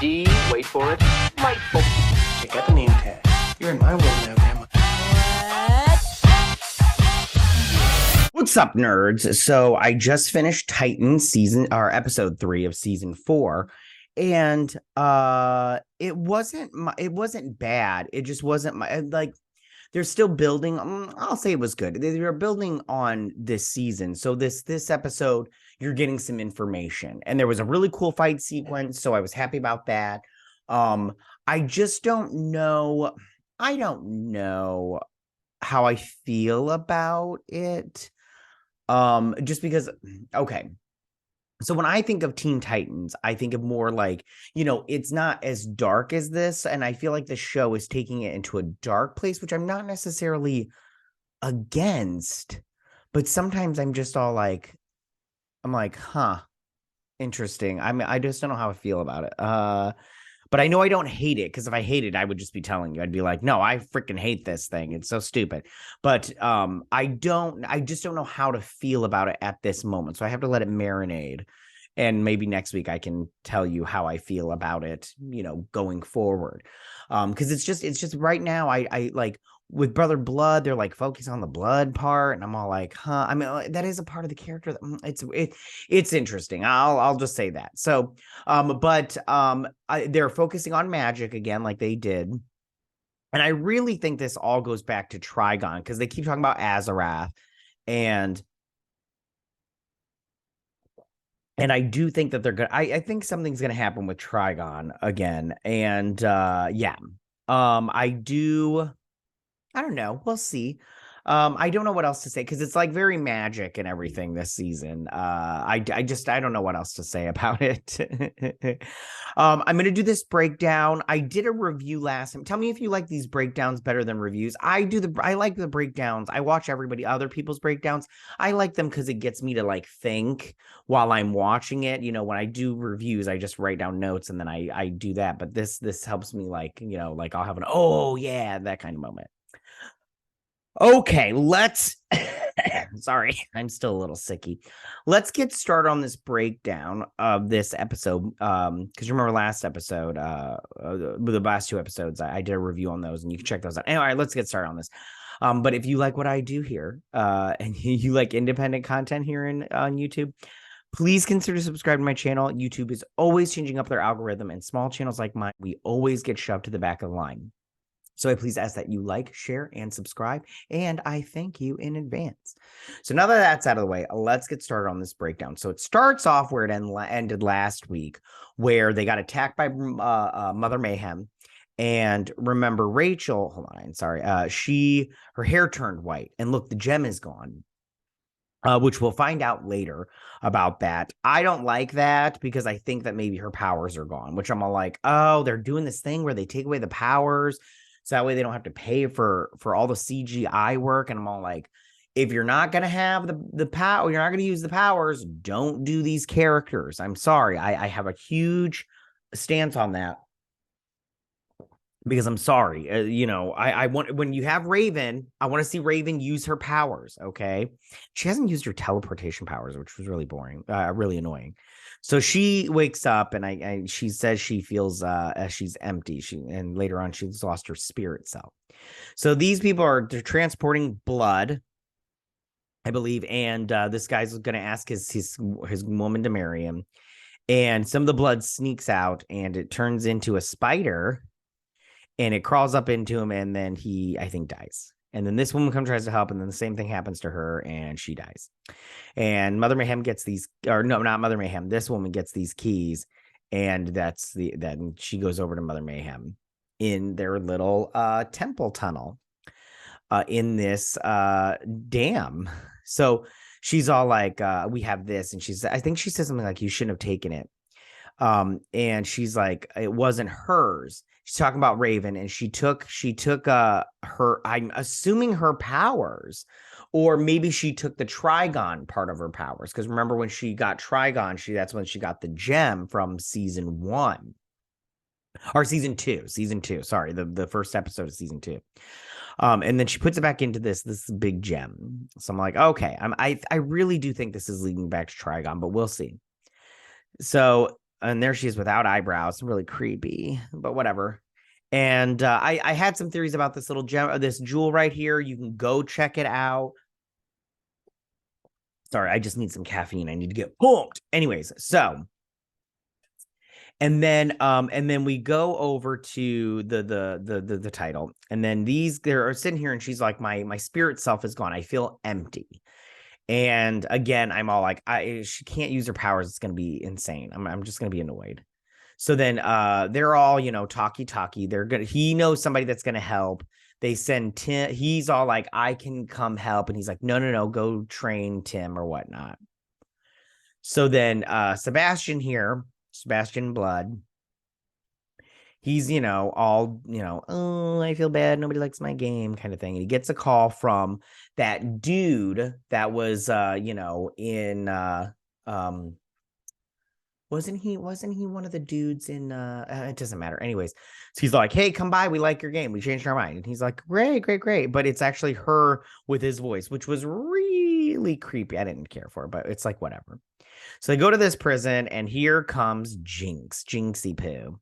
D, wait for it, Lightful. Check out the name tag. You're in my world now, Grandma. What's up, nerds? So I just finished Titans episode 3 of season 4, and it wasn't bad. It just wasn't like they're still building. I'll say it was good. They're building on this season. So this episode, you're getting some information, and there was a really cool fight sequence. So I was happy about that. I just don't know. I don't know how I feel about it. Just because, okay. So when I think of Teen Titans, I think of more like, it's not as dark as this. And I feel like the show is taking it into a dark place, which I'm not necessarily against. But sometimes I'm just all like, I'm like, huh, interesting. I mean, I just don't know how I feel about it. But I know I don't hate it, because if I hate it, I would just be telling you. I'd be like, no, I freaking hate this thing. It's so stupid. But I just don't know how to feel about it at this moment. So I have to let it marinate. And maybe next week I can tell you how I feel about it, going forward. Because it's just right now, I like with Brother Blood, they're like focus on the blood part, and I'm all like, huh. I mean, that is a part of the character that it's interesting. I'll just say that. So they're focusing on magic again, like they did. And I really think this all goes back to Trigon, because they keep talking about Azarath, and I do think that they're good. I think something's gonna happen with Trigon again. And yeah. I don't know. We'll see. I don't know what else to say, because it's like very magic and everything this season. I don't know what else to say about it. I'm gonna do this breakdown. I did a review last time. Tell me if you like these breakdowns better than reviews. I like the breakdowns. I watch other people's breakdowns. I like them because it gets me to like think while I'm watching it. When I do reviews, I just write down notes and then I do that. But this helps me, like, like I'll have an oh yeah, that kind of moment. Okay, let's sorry, I'm still a little sicky. Let's get started on this breakdown of this episode. Because remember last episode, the last 2 episodes, I did a review on those, and you can check those out. Anyway, let's get started on this. But if you like what I do here, and you like independent content here on YouTube, please consider subscribing to my channel. YouTube is always changing up their algorithm, and small channels like mine, we always get shoved to the back of the line. So I please ask that you like, share, and subscribe, and I thank you in advance. So now that that's out of the way, let's get started on this breakdown. So it starts off where it ended last week, where they got attacked by Mother Mayhem. And remember, Rachel, hold on, sorry, her hair turned white, and look, the gem is gone. Which we'll find out later about that. I don't like that, because I think that maybe her powers are gone, which I'm all like, oh, they're doing this thing where they take away the powers, so that way they don't have to pay for all the CGI work. And I'm all like, if you're not going to have the power, you're not going to use the powers, don't do these characters. I'm sorry. I have a huge stance on that, because I'm sorry. I want, when you have Raven, I want to see Raven use her powers. Okay. She hasn't used her teleportation powers, which was really boring, really annoying. So she wakes up, and she says she feels she's empty. And later on, she's lost her spirit self. So these people they're transporting blood, I believe, and this guy's going to ask his woman to marry him. And some of the blood sneaks out, and it turns into a spider, and it crawls up into him, and then he, I think, dies. And then this woman tries to help, and then the same thing happens to her, and she dies. And Mother Mayhem gets these, or no, not Mother Mayhem. This woman gets these keys, and then she goes over to Mother Mayhem in their little temple tunnel in this dam. So she's all like, we have this, and I think she says something like, you shouldn't have taken it. And she's like, it wasn't hers. She's talking about Raven, and she took her, I'm assuming, her powers, or maybe she took the Trigon part of her powers, because remember when she got Trigon, that's when she got the gem from season 1 or season 2, sorry, the first episode of season 2. And then she puts it back into this big gem. So I'm like, okay, I really do think this is leading back to Trigon, but we'll see. So And there she is without eyebrows, really creepy, but whatever. And I had some theories about this little gem, this jewel right here. You can go check it out. Sorry, I just need some caffeine. I need to get pumped. Anyways, so and then we go over to the title, and then they're sitting here, and she's like, my spirit self is gone. I feel empty. And again, I'm all like, she can't use her powers. It's gonna be insane. I'm just gonna be annoyed. So then they're all, talkie. He knows somebody that's gonna help. They send Tim, he's all like, I can come help. And he's like, no, go train Tim or whatnot. So then Sebastian Blood, he's, all, oh, I feel bad. Nobody likes my game kind of thing. And he gets a call from that dude that was, in, wasn't he one of the dudes in, it doesn't matter. Anyways, so he's like, hey, come by. We like your game. We changed our mind. And he's like, great. But it's actually her with his voice, which was really creepy. I didn't care for it, but it's like, whatever. So they go to this prison, and here comes Jinxie Poo.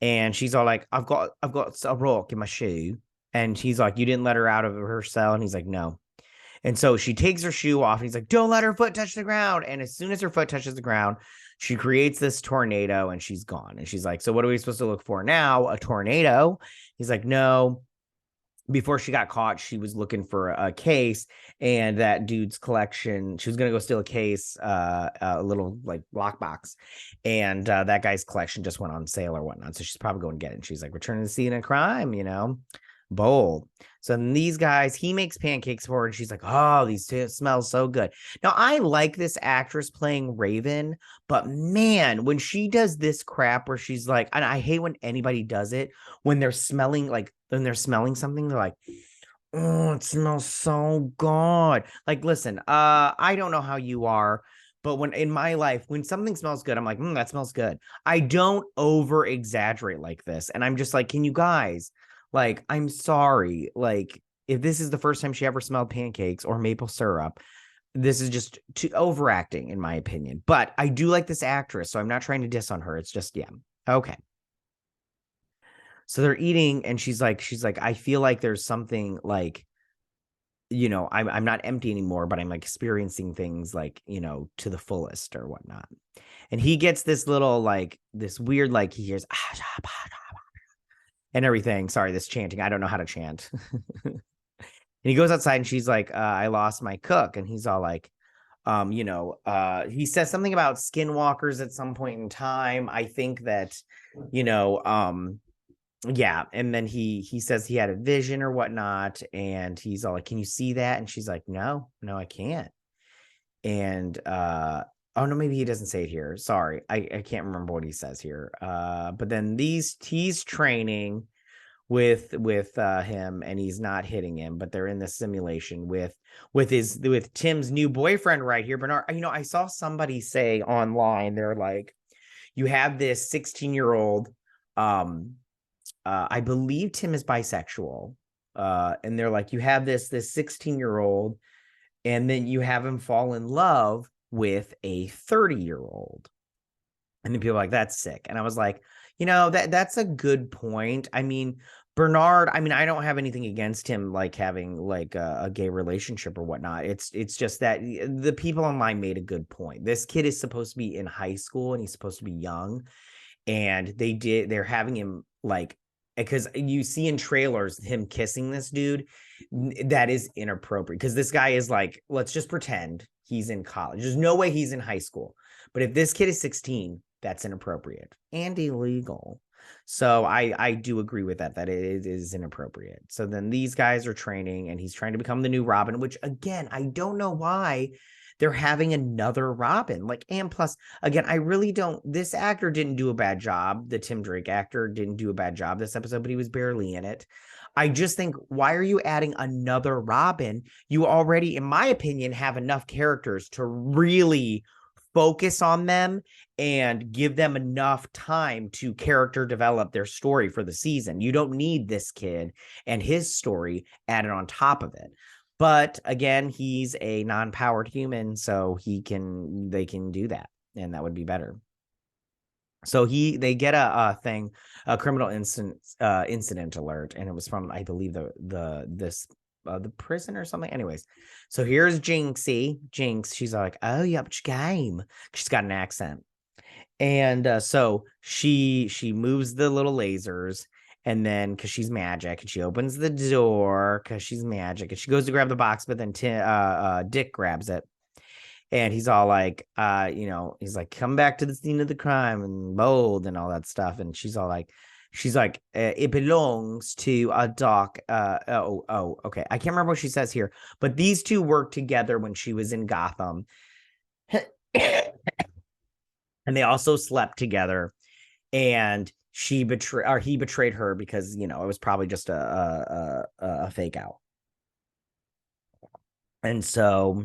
And she's all like, I've got a rock in my shoe. And he's like, you didn't let her out of her cell? And he's like, no. And so she takes her shoe off, and he's like, don't let her foot touch the ground. And as soon as her foot touches the ground, she creates this tornado, and she's gone. And she's like, so what are we supposed to look for now? A tornado? He's like, no. Before she got caught, she was looking for a case, and that dude's collection, she was going to go steal a case, a little like lockbox, and that guy's collection just went on sale or whatnot. So she's probably going to get it. And she's like, returning to the scene of crime, bold. So then these guys, he makes pancakes for her, and she's like, oh, these smell so good. Now, I like this actress playing Raven, but man, when she does this crap where she's like, and I hate when anybody does it, when they're smelling something, they're like, oh, it smells so good. Like, listen, I don't know how you are, but when in my life, when something smells good, I'm like, that smells good. I don't over exaggerate like this. And I'm just like, can you guys, like, I'm sorry. Like, if this is the first time she ever smelled pancakes or maple syrup, this is just too overacting, in my opinion. But I do like this actress, so I'm not trying to diss on her. It's just, yeah. Okay. So they're eating, and she's like, I feel like there's something like, I'm not empty anymore, but I'm like experiencing things like, to the fullest or whatnot. And he gets this little, like, this weird, like, he hears and everything. Sorry, this chanting. I don't know how to chant. And he goes outside, and she's like, I lost my cook. And he's all like, he says something about skinwalkers at some point in time. I think that, yeah. And then he says he had a vision or whatnot. And he's all like, can you see that? And she's like, no, I can't. And, oh no, maybe he doesn't say it here. Sorry. I can't remember what he says here. But then he's training with him, and he's not hitting him, but they're in the simulation with Tim's new boyfriend right here, Bernard. I saw somebody say online, they're like, you have this 16-year-old, I believe Tim is bisexual, and they're like, you have this 16-year-old, and then you have him fall in love with a 30-year-old. And then people are like, that's sick. And I was like, that's a good point. I mean, Bernard, I don't have anything against him, like having like a gay relationship or whatnot. It's just that the people online made a good point. This kid is supposed to be in high school, and he's supposed to be young. And they're having him like, because you see in trailers him kissing this dude, that is inappropriate, because this guy is like, let's just pretend he's in college. There's no way he's in high school. But if this kid is 16, that's inappropriate and illegal. So I do agree with that it is inappropriate. So then these guys are training, and he's trying to become the new Robin, which, again, I don't know why they're having another Robin. Like, and plus, again, I really don't, this actor didn't do a bad job. The Tim Drake actor didn't do a bad job this episode, but he was barely in it. I just think, why are you adding another Robin? You already, in my opinion, have enough characters to really focus on them and give them enough time to character develop their story for the season. You don't need this kid and his story added on top of it. But again, he's a non-powered human, so they can do that, and that would be better. So they get a thing, a criminal incident alert, and it was from, I believe, the prison or something. Anyways, so here's Jinx. She's like, oh, you up your game? She's got an accent. And so she moves the little lasers, and then because she's magic, and she opens the door because she's magic, and she goes to grab the box, but then Dick grabs it, and he's all like, he's like, come back to the scene of the crime and bold and all that stuff, and she's like, it belongs to a doc. Okay, I can't remember what she says here, but these two worked together when she was in Gotham. And they also slept together, and he betrayed her because it was probably just a fake out. And so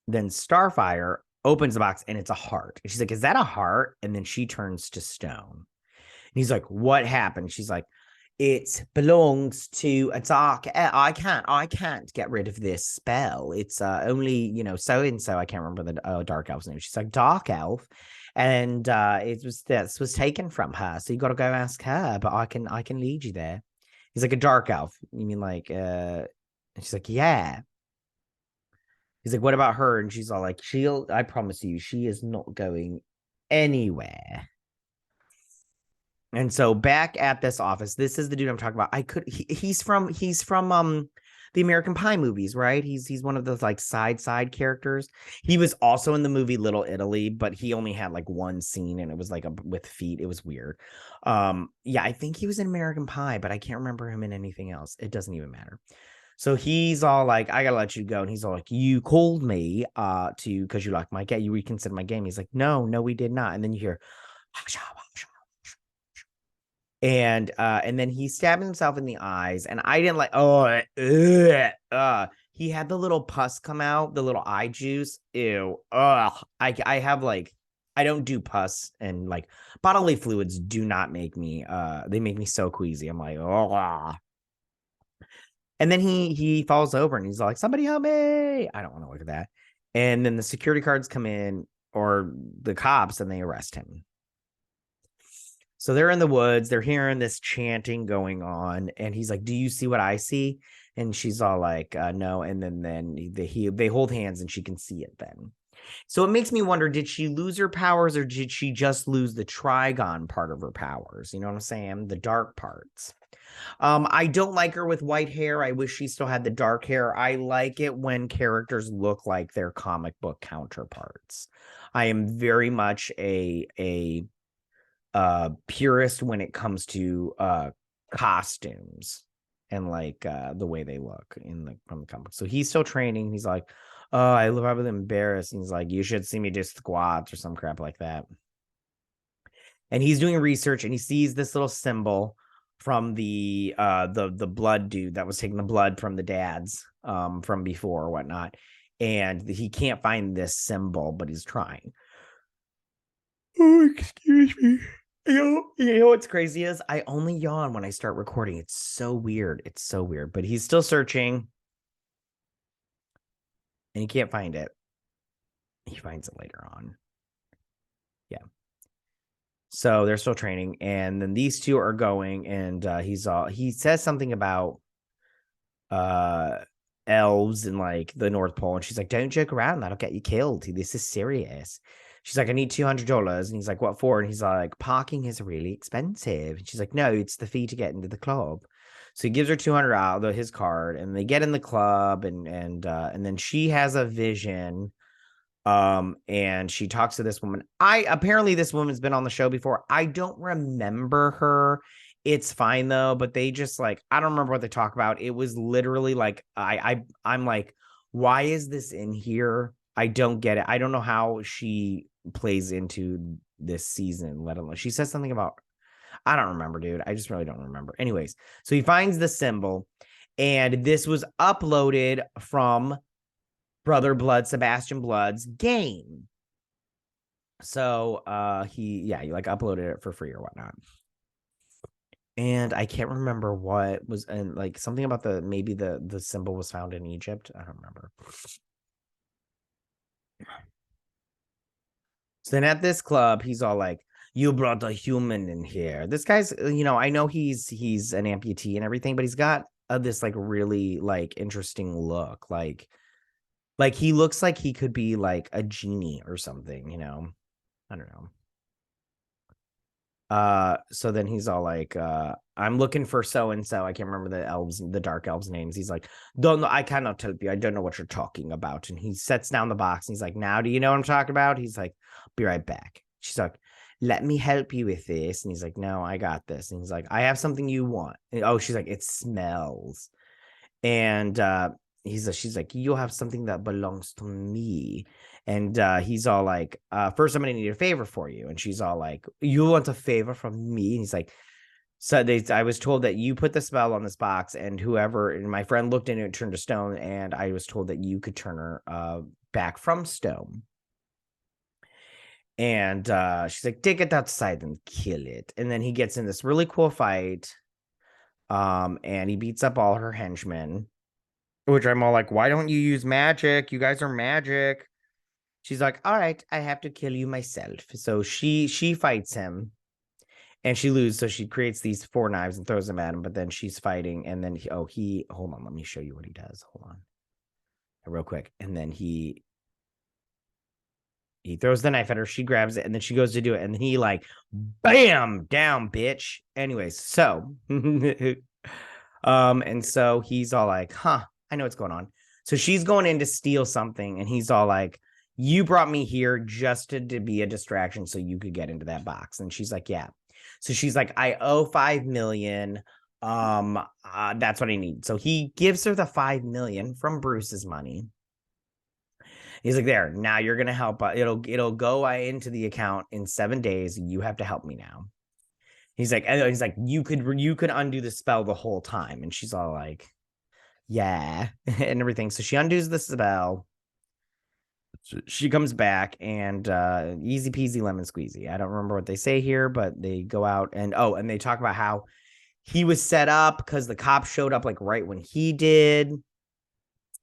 then Starfire opens the box and it's a heart, and she's like, is that a heart? And then she turns to stone, and he's like, what happened? She's like, it belongs to a dark. I can't get rid of this spell. It's only so and so. I can't remember the dark elf's name. She's like, dark elf, and this was taken from her. So you got to go ask her. But I can lead you there. He's like, a dark elf. You mean like? And she's like, yeah. He's like, what about her? And she's all like, I promise you, she is not going anywhere. And so back at this office, this is the dude I'm talking about. He's from the American Pie movies, right? He's one of those like side characters. He was also in the movie Little Italy, but he only had like one scene, and it was like with feet. It was weird. Yeah, I think he was in American Pie, but I can't remember him in anything else. It doesn't even matter. So he's all like, I gotta let you go. And he's all like, you called me because you like my game, you reconsider my game. He's like, no, we did not. And then you hear and then he stabbed himself in the eyes, and I didn't like, he had the little pus come out, the little eye juice. Ew. I have like, I don't do pus, and like bodily fluids do not make me they make me so queasy. I'm like, oh. And then he falls over and he's like, somebody help me. I don't want to look at that. And then the security guards come in, or the cops, and they arrest him. So they're in the woods, they're hearing this chanting going on, and he's like, do you see what I see? And she's all like, no. And then they hold hands, and she can see it then. So it makes me wonder, did she lose her powers, or did she just lose the Trigon part of her powers? You know what I'm saying? The dark parts. I don't like her with white hair. I wish she still had the dark hair. I like it when characters look like their comic book counterparts. I am very much a purist when it comes to costumes and like the way they look from the comic. So he's still training. He's like, oh, I look probably embarrassed. And he's like, you should see me do squats or some crap like that. And he's doing research, and he sees this little symbol from the blood dude that was taking the blood from the dads from before or whatnot. And he can't find this symbol, but he's trying. Oh, excuse me. You know what's crazy is I only yawn when I start recording. It's so weird. But he's still searching, and he can't find it. He finds it later on. Yeah. So they're still training, and then these two are going, and he says something about elves in like the North Pole, and she's like, don't joke around, that'll get you killed. This is serious. She's like, I need $200. And he's like, what for? And he's like, parking is really expensive. And she's like, no, it's the fee to get into the club. So he gives her 200 out, his card, and they get in the club, and then she has a vision. And she talks to this woman. Apparently this woman's been on the show before. I don't remember her. It's fine though, but they just like, I don't remember what they talk about. It was literally like, I'm like, why is this in here? I don't get it. I don't know how she plays into this season, let alone, she says something about, I don't remember, dude. I just really don't remember. Anyways, so he finds the symbol, and this was uploaded from Brother Blood, Sebastian Blood's game. So he like uploaded it for free or whatnot. And I can't remember what was, and like something about maybe the symbol was found in Egypt. I don't remember. So then at this club, he's all like, you brought a human in here. This guy's, I know he's an amputee and everything, but he's got this like really like interesting look. Like he looks like he could be like a genie or something, I don't know. So then he's all like, I'm looking for so and so. I can't remember the dark elves names. He's like, don't know, I cannot help you. I don't know what you're talking about. And he sets down the box and he's like, now do you know what I'm talking about? He's like, be right back. She's like, let me help you with this. And he's like, no, I got this. And he's like, I have something you want. And, she's like, it smells. And she's like, you'll have something that belongs to me. And he's all like, first I'm gonna need a favor for you. And she's all like, you want a favor from me? And he's like, I was told that you put the spell on this box, and my friend looked into it, turned to stone, and I was told that you could turn her back from stone. And she's like, take it outside and kill it. And then he gets in this really cool fight. And he beats up all her henchmen, which I'm all like, why don't you use magic? You guys are magic. She's like, all right, I have to kill you myself. So she fights him and she loses. So she creates these 4 knives and throws them at him. But then she's fighting. And then hold on. Let me show you what he does. Hold on. Real quick. And then he throws the knife at her. She grabs it and then she goes to do it. And then he like, bam, down, bitch. Anyways, so, and so he's all like, I know what's going on. So she's going in to steal something. And he's all like, you brought me here just to be a distraction so you could get into that box. And she's like, yeah. So she's like, I owe 5 million. That's what I need. So he gives her the 5 million from Bruce's money. He's like, there, now you're going to help. It'll go into the account in 7 days. You have to help me now. He's like, you could undo the spell the whole time. And she's all like, yeah, and everything. So she undoes the spell. She comes back and easy peasy lemon squeezy. I don't remember what they say here, but they go out and they talk about how he was set up because the cops showed up like right when he did.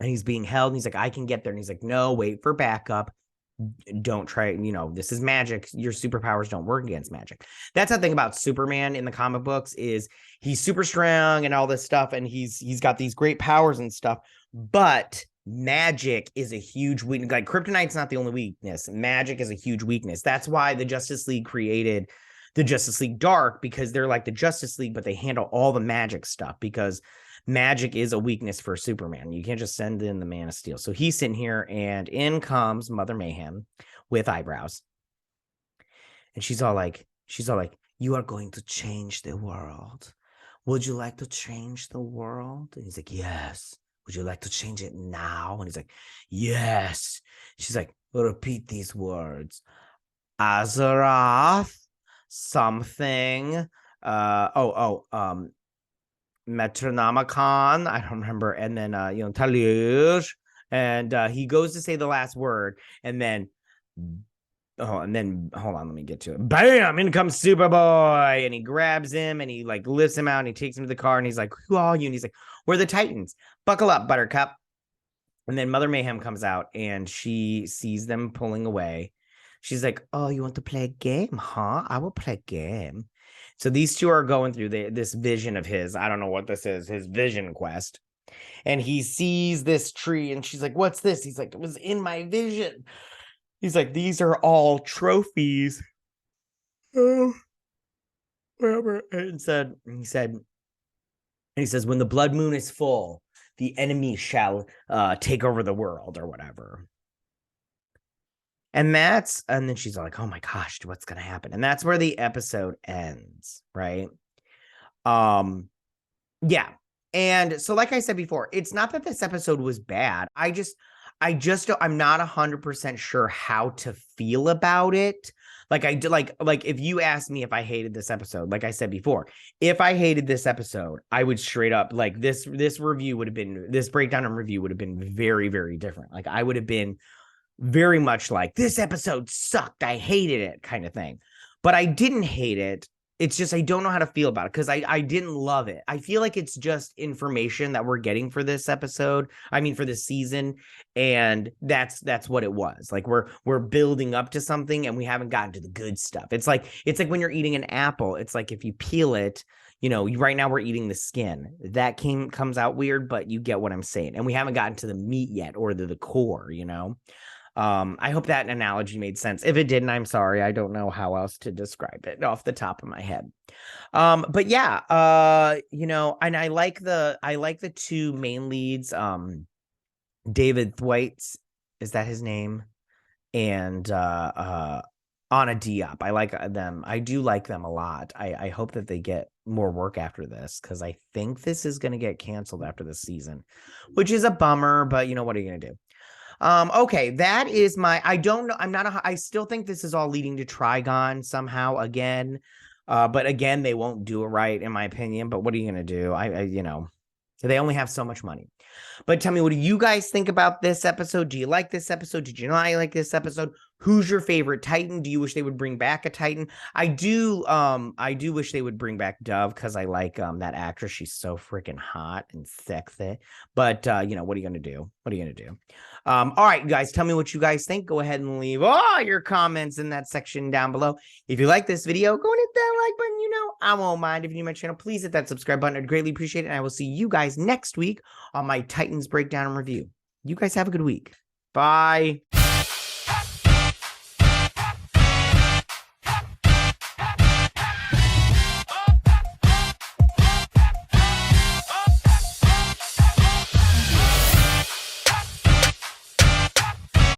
And he's being held. And he's like, I can get there. And he's like, no, wait for backup. Don't try, this is magic. Your superpowers don't work against magic. That's the thing about Superman in the comic books is he's super strong and all this stuff. And he's got these great powers and stuff, but magic is a huge weakness. Like kryptonite's not the only weakness. Magic is a huge weakness. That's why the Justice League created the Justice League Dark, because they're like the Justice League, but they handle all the magic stuff because magic is a weakness for Superman. You can't just send in the Man of Steel. So he's sitting here and in comes Mother Mayhem with eyebrows. And she's all like, you are going to change the world. Would you like to change the world? And he's like, yes. Would you like to change it now? And he's like, yes. She's like, repeat these words. Azeroth, something. Metronomicon. I don't remember. And then, Taluj. And he goes to say the last word. And then, hold on, let me get to it. Bam! In comes Superboy. And he grabs him and he like lifts him out and he takes him to the car. And he's like, who are you? And he's like, we're the Titans. Buckle up, Buttercup. And then Mother Mayhem comes out and she sees them pulling away. She's like, oh, you want to play a game, huh? I will play a game. So these two are going through this vision of his. I don't know what this is, his vision quest. And he sees this tree and she's like, what's this? He's like, it was in my vision. He's like, these are all trophies. Oh, whatever. And he says, when the blood moon is full, the enemy shall take over the world or whatever. And then she's like, oh my gosh, what's going to happen? And that's where the episode ends, right? Yeah. And so, like I said before, it's not that this episode was bad. I'm not 100% sure how to feel about it. Like I do, like if you asked me if I hated this episode, like I said before, if I hated this episode, I would straight up like this breakdown and review would have been very, very different. Like I would have been very much like, this episode sucked, I hated it kind of thing. But I didn't hate it it's just I don't know how to feel about it because I didn't love it. I feel like it's just information that we're getting for this episode. I mean, for this season, and that's what it was. Like we're building up to something, and we haven't gotten to the good stuff. It's like when you're eating an apple. It's like if you peel it, you know, right now we're eating the skin. That comes out weird, but you get what I'm saying. And we haven't gotten to the meat yet or the core, you know. I hope that analogy made sense. If it didn't, I'm sorry. I don't know how else to describe it off the top of my head. But yeah, you know, and I like the two main leads, David Thwaites, is that his name? And Anna Diop. I like them. I do like them a lot. I hope that they get more work after this because I think this is going to get canceled after this season, which is a bummer, but you know, what are you going to do? Okay, that is I don't know. I still think this is all leading to Trigon somehow again. But again, they won't do it right, in my opinion. But what are you going to do? You know, they only have so much money. But tell me, what do you guys think about this episode? Do you like this episode? Did you not like this episode? Who's your favorite Titan? Do you wish they would bring back a Titan? I do wish they would bring back Dove because I like that actress. She's so freaking hot and sexy. But you know, what are you gonna do? What are you gonna do? All right, guys, tell me what you guys think. Go ahead and leave all your comments in that section down below. If you like this video, go and hit that like button. You know, I won't mind. If you're new to my channel, please hit that subscribe button. I'd greatly appreciate it. And I will see you guys next week on my Titans breakdown and review. You guys have a good week. Bye.